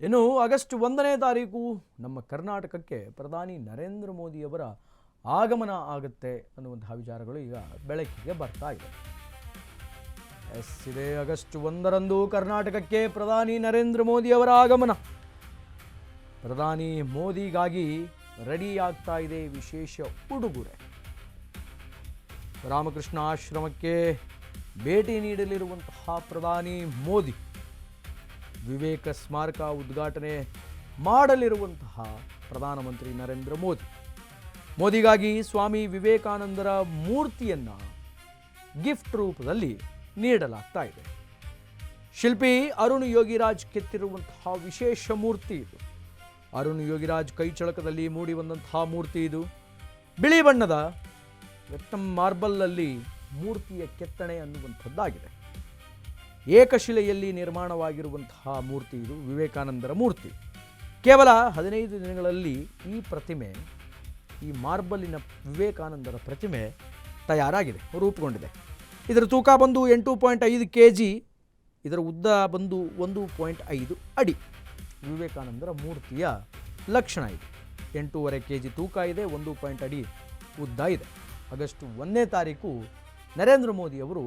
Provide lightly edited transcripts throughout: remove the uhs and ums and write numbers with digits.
ಇನ್ನು ಆಗಸ್ಟ್ 1ನೇ ತಾರೀಕು ನಮ್ಮ ಕರ್ನಾಟಕಕ್ಕೆ ಪ್ರಧಾನಿ ನರೇಂದ್ರ ಮೋದಿಯವರ ಆಗಮನ ಆಗುತ್ತೆ ಅನ್ನುವಂತಹ ವಿಚಾರಗಳು ಈಗ ಬೆಳಕಿಗೆ ಬರ್ತಾ ಇದೆ. ಇದೇ ಆಗಸ್ಟ್ 1ರಂದು ಕರ್ನಾಟಕಕ್ಕೆ ಪ್ರಧಾನಿ ನರೇಂದ್ರ ಮೋದಿಯವರ ಆಗಮನ. ಪ್ರಧಾನಿ ಮೋದಿಗಾಗಿ ರೆಡಿ ಆಗ್ತಾ ಇದೆ ವಿಶೇಷ ಉಡುಗೊರೆ. ರಾಮಕೃಷ್ಣ ಆಶ್ರಮಕ್ಕೆ ಭೇಟಿ ನೀಡಲಿರುವಂತಹ ಪ್ರಧಾನಿ ಮೋದಿ, ವಿವೇಕ ಸ್ಮಾರಕ ಉದ್ಘಾಟನೆ ಮಾಡಲಿರುವಂತಹ ಪ್ರಧಾನಮಂತ್ರಿ ನರೇಂದ್ರ ಮೋದಿಗಾಗಿ ಸ್ವಾಮಿ ವಿವೇಕಾನಂದರ ಮೂರ್ತಿಯನ್ನು ಗಿಫ್ಟ್ ರೂಪದಲ್ಲಿ ನೀಡಲಾಗ್ತಾ ಇದೆ. ಶಿಲ್ಪಿ ಅರುಣ್ ಯೋಗಿರಾಜ್ ಕೆತ್ತಿರುವಂತಹ ವಿಶೇಷ ಮೂರ್ತಿ ಇದು. ಅರುಣ್ ಯೋಗಿರಾಜ್ ಕೈಚಳಕದಲ್ಲಿ ಮೂಡಿ ಬಂದಂತಹ ಮೂರ್ತಿ ಇದು. ಬಿಳಿ ಬಣ್ಣದ ರತ್ನ ಮಾರ್ಬಲ್ನಲ್ಲಿ ಮೂರ್ತಿಯ ಕೆತ್ತನೆ ಅನ್ನುವಂಥದ್ದಾಗಿದೆ. ಏಕಶಿಲೆಯಲ್ಲಿ ನಿರ್ಮಾಣವಾಗಿರುವಂತಹ ಮೂರ್ತಿ ಇದು, ವಿವೇಕಾನಂದರ ಮೂರ್ತಿ. ಕೇವಲ 15 ದಿನಗಳಲ್ಲಿ ಈ ಮಾರ್ಬಲಿನ ವಿವೇಕಾನಂದರ ಪ್ರತಿಮೆ ತಯಾರಾಗಿದೆ, ರೂಪುಗೊಂಡಿದೆ. ಇದರ ತೂಕ ಬಂದು 8.5 kg, ಇದರ ಉದ್ದ ಬಂದು 1.5 ಅಡಿ. ವಿವೇಕಾನಂದರ ಮೂರ್ತಿಯ ಲಕ್ಷಣ ಇದೆ. 8.5 kg ತೂಕ ಇದೆ, 1.5 ಅಡಿ ಉದ್ದ ಇದೆ. ಆಗಸ್ಟ್ 1ನೇ ತಾರೀಕು ನರೇಂದ್ರ ಮೋದಿಯವರು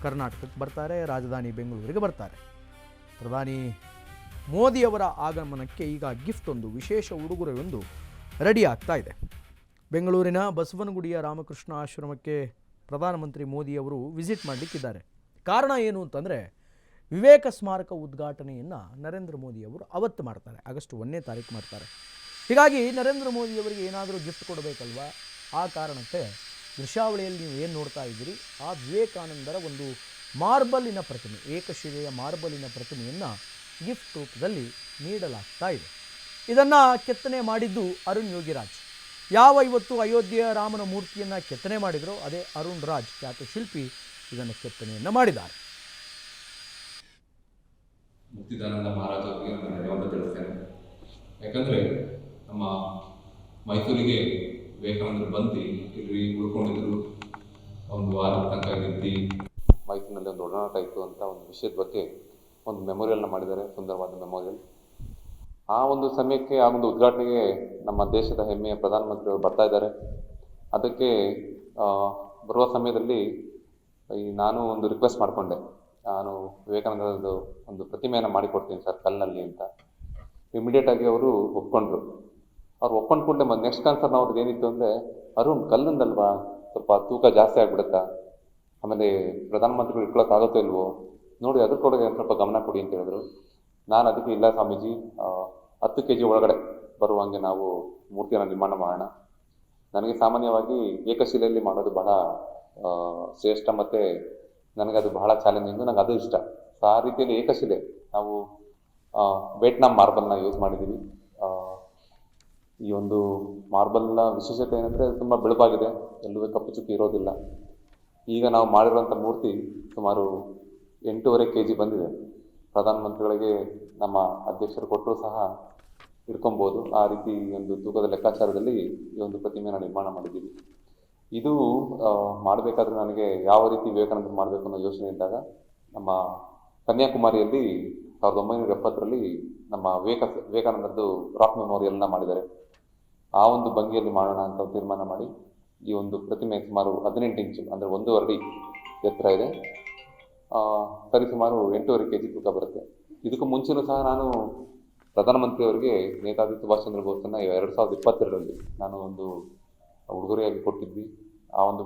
ಕರ್ನಾಟಕಕ್ಕೆ ಬರ್ತಾರೆ, ರಾಜಧಾನಿ ಬೆಂಗಳೂರಿಗೆ ಬರ್ತಾರೆ. ಪ್ರಧಾನಿ ಮೋದಿಯವರ ಆಗಮನಕ್ಕೆ ಈಗ ಗಿಫ್ಟ್ ಒಂದು, ವಿಶೇಷ ಉಡುಗೊರೆಯೊಂದು ರೆಡಿ ಆಗ್ತಾ ಇದೆ. ಬೆಂಗಳೂರಿನ ಬಸವನಗುಡಿಯ ರಾಮಕೃಷ್ಣ ಆಶ್ರಮಕ್ಕೆ ಪ್ರಧಾನಮಂತ್ರಿ ಮೋದಿಯವರು ವಿಸಿಟ್ ಮಾಡಲಿಕ್ಕಿದ್ದಾರೆ. ಕಾರಣ ಏನು ಅಂತಂದರೆ, ವಿವೇಕ ಸ್ಮಾರಕ ಉದ್ಘಾಟನೆಯನ್ನು ನರೇಂದ್ರ ಮೋದಿಯವರು ಅವತ್ತು ಮಾಡ್ತಾರೆ, ಆಗಸ್ಟ್ 1ನೇ ತಾರೀಕು ಮಾಡ್ತಾರೆ. ಹೀಗಾಗಿ ನರೇಂದ್ರ ಮೋದಿಯವರಿಗೆ ಏನಾದರೂ ಗಿಫ್ಟ್ ಕೊಡಬೇಕಲ್ವಾ, ಆ ಕಾರಣಕ್ಕೆ ದೃಶ್ಯಾವಳಿಯಲ್ಲಿ ನೀವು ಏನು ನೋಡ್ತಾ ಇದ್ದೀರಿ, ಆ ವಿವೇಕಾನಂದರ ಒಂದು ಮಾರ್ಬಲಿನ ಪ್ರತಿಮೆ, ಏಕಶಿಲೆಯ ಮಾರ್ಬಲಿನ ಪ್ರತಿಮೆಯನ್ನು ಗಿಫ್ಟ್ ರೂಪದಲ್ಲಿ ನೀಡಲಾಗ್ತಾ ಇದೆ. ಇದನ್ನು ಕೆತ್ತನೆ ಮಾಡಿದ್ದು ಅರುಣ್ ಯೋಗಿರಾಜ್. ಯಾವ ಇವತ್ತು ಅಯೋಧ್ಯೆಯ ರಾಮನ ಮೂರ್ತಿಯನ್ನು ಕೆತ್ತನೆ ಮಾಡಿದರೋ ಅದೇ ಅರುಣ್ ರಾಜ್, ಖ್ಯಾತ ಶಿಲ್ಪಿ, ಇದನ್ನು ಕೆತ್ತನೆಯನ್ನು ಮಾಡಿದ್ದಾರೆ. ಮುಕ್ತಿದಾನಂದ ಮಹಾರಾಜರಿಗೆ ನಾನು ಧನ್ಯವಾದ ತಿಳಿಸ್ತೇನೆ. ಯಾಕಂದರೆ ನಮ್ಮ ಮೈಸೂರಿಗೆ ವಿವೇಕಾನಂದರು ಬಂದು ಇಲ್ಲಿ ಉಳ್ಕೊಂಡಿದ್ರು, ಒಂದು ವಾರದ ತನಕ ನಿಂತು ಮೈಸೂರಿನಲ್ಲಿ ಒಂದು ಒಡನಾಟ ಇತ್ತು ಅಂತ ಒಂದು ವಿಷಯದ ಬಗ್ಗೆ ಒಂದು ಮೆಮೋರಿಯಲ್ನ ಮಾಡಿದ್ದಾರೆ, ಸುಂದರವಾದ ಮೆಮೋರಿಯಲ್. ಆ ಒಂದು ಸಮಯಕ್ಕೆ, ಆ ಒಂದು ಉದ್ಘಾಟನೆಗೆ ನಮ್ಮ ದೇಶದ ಹೆಮ್ಮೆಯ ಪ್ರಧಾನಮಂತ್ರಿಯವರು ಬರ್ತಾ ಇದ್ದಾರೆ. ಅದಕ್ಕೆ ಬರುವ ಸಮಯದಲ್ಲಿ ನಾನು ಒಂದು ರಿಕ್ವೆಸ್ಟ್ ಮಾಡಿಕೊಂಡೆ, ನಾನು ವಿವೇಕಾನಂದರದ್ದು ಒಂದು ಪ್ರತಿಮೆಯನ್ನು ಮಾಡಿಕೊಡ್ತೀನಿ ಸರ್ ಕಲ್ಲಿನಲ್ಲಿ ಅಂತ. ಇಮಿಡಿಯೇಟಾಗಿ ಅವರು ಒಪ್ಕೊಂಡ್ರು. ಅವ್ರು ಒಪ್ಕೊಂಡು ಕೂಡಲೇ ನೆಕ್ಸ್ಟ್ ಕನ್ಸರ್ನ್ ಅವ್ರದ್ದು ಏನಿತ್ತು ಅಂದರೆ, ಅರುಣ್ ಕಲ್ಲಿಂದಲ್ವಾ, ಸ್ವಲ್ಪ ತೂಕ ಜಾಸ್ತಿ ಆಗಿಬಿಡುತ್ತಾ, ಆಮೇಲೆ ಪ್ರಧಾನಮಂತ್ರಿಗಳು ಇಟ್ಕೊಳ್ಳೋಕ್ಕಾಗುತ್ತೋ ಇಲ್ವೋ ನೋಡಿ, ಅದ್ರ ಕಡೆಗೆ ಸ್ವಲ್ಪ ಗಮನ ಕೊಡಿ ಅಂತ ಹೇಳಿದ್ರು. ನಾನು ಅದಕ್ಕೆ ಇಲ್ಲ ಸ್ವಾಮೀಜಿ, 10 kg ಒಳಗಡೆ ಬರುವಂಗೆ ನಾವು ಮೂರ್ತಿಯನ್ನು ನಿರ್ಮಾಣ ಮಾಡೋಣ. ನನಗೆ ಸಾಮಾನ್ಯವಾಗಿ ಏಕಶಿಲೆಯಲ್ಲಿ ಮಾಡೋದು ಬಹಳ ಶ್ರೇಷ್ಠ, ಮತ್ತು ನನಗದು ಬಹಳ ಚಾಲೆಂಜಿಂಗು, ನನಗೆ ಅದು ಇಷ್ಟ. ಆ ರೀತಿಯಲ್ಲಿ ಏಕಶಿಲೆ ನಾವು ವಿಯೆಟ್ನಾಂ ಮಾರ್ಬಲ್ನ ಯೂಸ್ ಮಾಡಿದ್ದೀವಿ. ಈ ಒಂದು ಮಾರ್ಬಲ್ನ ವಿಶೇಷತೆ ಏನಂದರೆ ತುಂಬ ಬೆಳಪಾಗಿದೆ, ಎಲ್ಲೂ ಕಪ್ಪು ಚುಕ್ಕಿ ಇರೋದಿಲ್ಲ. ಈಗ ನಾವು ಮಾಡಿರುವಂಥ ಮೂರ್ತಿ ಸುಮಾರು 8.5 kg ಬಂದಿದೆ. ಪ್ರಧಾನಮಂತ್ರಿಗಳಿಗೆ ನಮ್ಮ ಅಧ್ಯಕ್ಷರು ಕೊಟ್ಟರೂ ಸಹ ಇಟ್ಕೊಬೋದು. ಆ ರೀತಿ ಒಂದು ತೂಕದ ಲೆಕ್ಕಾಚಾರದಲ್ಲಿ ಈ ಒಂದು ಪ್ರತಿಮೆಯನ್ನು ನಿರ್ಮಾಣ ಮಾಡಿದ್ದೀವಿ. ಇದು ಮಾಡಬೇಕಾದ್ರೆ ನನಗೆ ಯಾವ ರೀತಿ ವಿವೇಕಾನಂದರು ಮಾಡಬೇಕು ಅನ್ನೋ ಯೋಚನೆ ಇದ್ದಾಗ, ನಮ್ಮ ಕನ್ಯಾಕುಮಾರಿಯಲ್ಲಿ 1970ರಲ್ಲಿ ನಮ್ಮ ವಿವೇಕಾನಂದರದ್ದು ರಾಕ್ ಮೆಮೋರಿಯಲ್ನ ಮಾಡಿದ್ದಾರೆ. ಆ ಒಂದು ಭಂಗಿಯಲ್ಲಿ ಮಾಡೋಣ ಅಂತ ತೀರ್ಮಾನ ಮಾಡಿ ಈ ಒಂದು ಪ್ರತಿಮೆ ಸುಮಾರು 18 ಇಂಚು, ಅಂದರೆ 1.5 ಅಡಿ ಎತ್ತರ ಇದೆ. ಸರಿಸುಮಾರು 8.5 kg ತೂಕ ಬರುತ್ತೆ. ಇದಕ್ಕೂ ಮುಂಚೆನೂ ಸಹ ನಾನು ಪ್ರಧಾನಮಂತ್ರಿಯವರಿಗೆ ನೇತಾಜಿ ಸುಭಾಷ್ ಚಂದ್ರ ಬೋಸನ್ನು 2022ರಲ್ಲಿ ನಾನು ಒಂದು ಉಡುಗೊರೆಯಾಗಿ ಕೊಟ್ಟಿದ್ವಿ. ಆ ಒಂದು